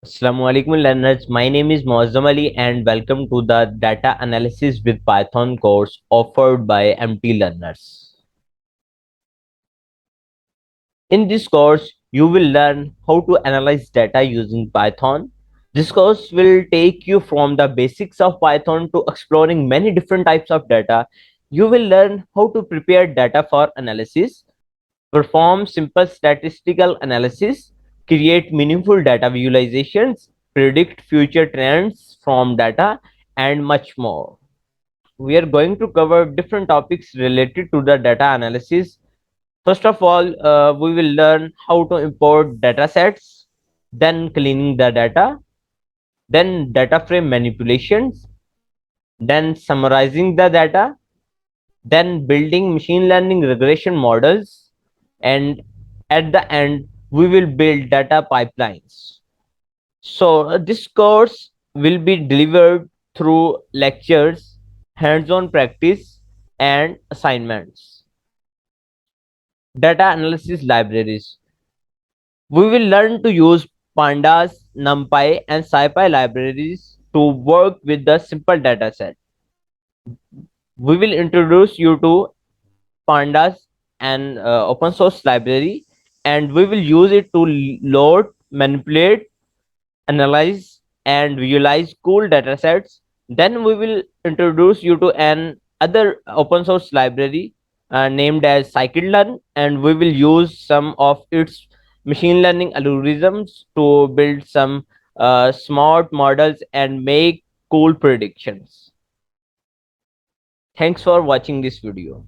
Assalamu alaikum learners. My name is Moazzam Ali and welcome to the Data Analysis with Python course offered by MT Learners. In this course, you will learn how to analyze data using Python. This course will take you from the basics of Python to exploring many different types of data. You will learn how to prepare data for analysis, perform simple statistical analysis, create meaningful data visualizations, predict future trends from data, and much more. We are going to cover different topics related to the data analysis. First of all, we will learn how to import data sets, then cleaning the data, then data frame manipulations, then summarizing the data, then building machine learning regression models, and at the end we will build data pipelines. So this course will be delivered through lectures, hands-on practice, and assignments. Data analysis libraries. We will learn to use pandas, numpy, and scipy libraries to work with the simple dataset. We will introduce you to pandas and open source library, and we will use it to load, manipulate, analyze, and visualize cool datasets. Then we will introduce you to an other open source library named as scikit-learn, and we will use some of its machine learning algorithms to build some smart models and make cool predictions. Thanks for watching this video.